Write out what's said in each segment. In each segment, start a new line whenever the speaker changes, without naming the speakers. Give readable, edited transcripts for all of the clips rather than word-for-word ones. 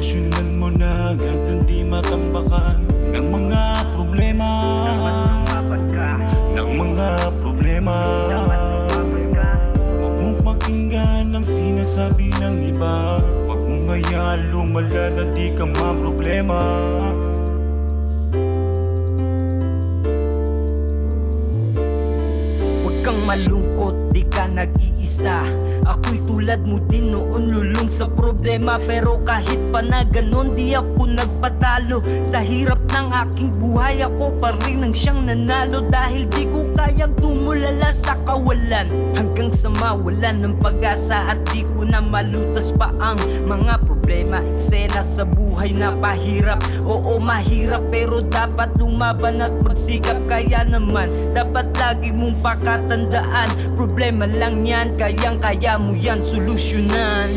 Solusyonan mo na agad nang di matambakan ng mga problema. Ng mga problema. Huwag mong pakinggan ang sinasabi ng iba. Huwag mong hayaan lumala na di ka maproblema.
Huwag kang malungkot, di ka nag-iisa. Ako'y tulad mo din noon, lulong sa problema. Pero kahit pa na ganon, di ako nagpatalo. Sa hirap ng aking buhay, ako pa rin ang siyang nanalo. Dahil di ko kayang tumulala sa kawalan, hanggang sa mawalan ng pag-asa. At di ko na malutas pa ang mga problema. Eksena sa buhay na pahirap. Oo, mahirap, pero dapat lumaban at magsikap. Kaya naman, dapat lagi mong pakatandaan, problema lang yan, kayang-kaya mo yan solusyonan.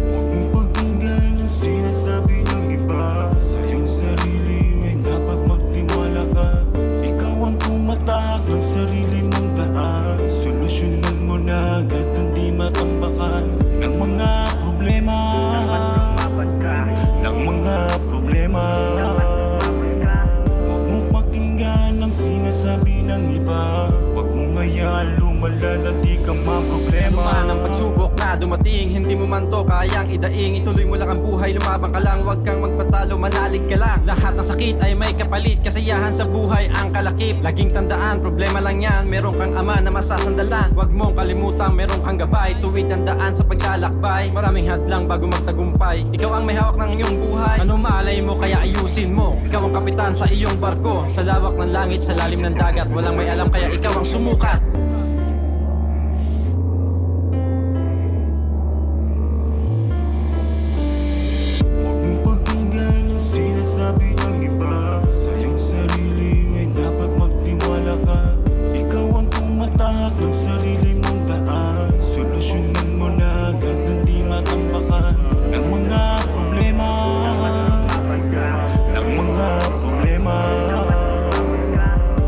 Huwag mong pakinggan ang sinasabi ng iba. Sa iyong sarili ay dapat magtiwala ka. Ikaw ang tumatahak ng sarili mong daan. Solusyonan mo na agad nang di matambakan ng mga problema. Ng mga problema. Huwag mong pakinggan ang sinasabi ng iba. Huwag mong hayaan lumala na di ka maproblema.
Man ang pagsubok na dumating, hindi mo man to kayang idaing. Ituloy mo lang ang buhay, lumabang ka lang, huwag kang magpatalo, manalig ka lang. Lahat ng sakit ay may kapalit, kasiyahan sa buhay ang kalakip. Laging tandaan, problema lang yan, meron kang ama na masasandalan. Huwag mong kalimutan, meron kang gabay, tuwid ang daan sa paglalakbay. Maraming hadlang bago magtagumpay, ikaw ang may hawak ng iyong buhay. Ano malay mo kaya ayusin mo, ikaw ang kapitan sa iyong barko. Sa lawak ng langit, sa lalim ng dagat, walang may alam kaya ikaw ang sumukat.
Sabi ng iba, sa iyong sarili ay dapat magtiwala ka. Ikaw ang tumatahak ng sarili mong daan. Solusyonan mo na agad nang di matambakan ng mga problema. Ng mga problema.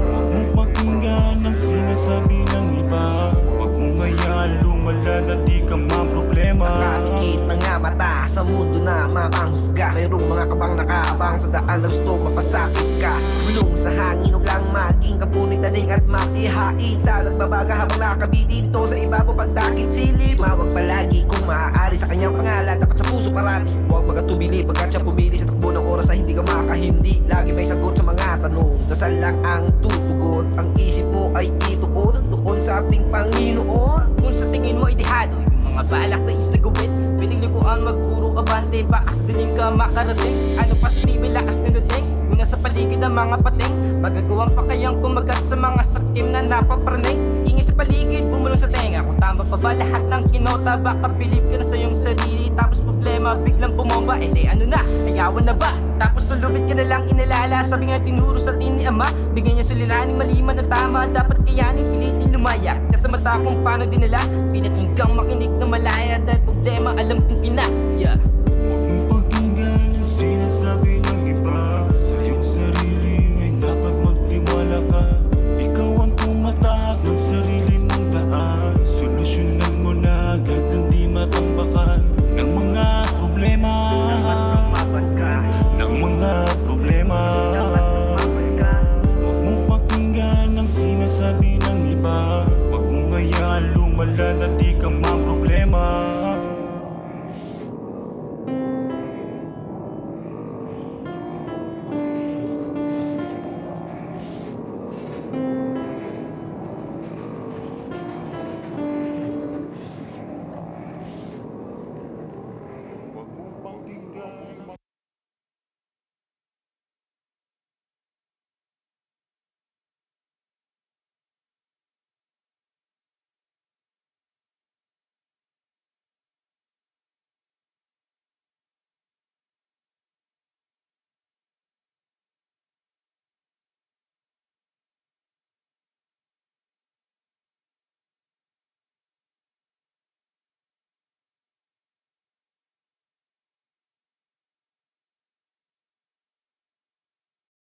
Huwag mong pakinggan ang sinasabi ng iba. Huwag mong hayaan lumala na di ka maproblema.
Nakakikit ng nga mata sa mundo na makanghusga. Mayroong mga kabang nakaabang sa daan na gusto mapasakit ka. Bulong sa hangin, huwag lang maging kapunit taling at makihain. Sa nagbabaga habang nakabitin to sa ibabaw pagdakit silip. Mawag palagi kung maaari sa kanyang pangalan, dapat sa puso parati. Huwag magatubili pagkat siya pumili sa takbo ng oras na hindi ka makahindi. Lagi may sagot sa mga tanong, dasal lang ang tutugon. Ang isip mo ay ituon doon sa ating Panginoon.
Kung sa tingin mo idihado yung mga balak na is na gawin, piniliguan magpuro abante, bakas dilim ka makarating. Ano pa siniwi lakas na dating, kung nasa paligid ang mga pating, magagawan pa kayang kumagat sa mga sakim na napapraning. Ingay sa paligid, bumulong sa tenga, kung tama pa ba lahat ng kinota, baka believe ka na sa iyong sarili. Tapos problema biglang bumomba, edi ano na, ayawan na ba? Tapos sulubit ka na lang inalala, sabi nga tinuro sa atin ni Ama, bigyan niya suliraning maliman na tama, dapat kayanin pilitin lumaya. Nasa mata kung paano dinala, pinakinggang makinig na malaya, dahil problema alam kong kina, yeah.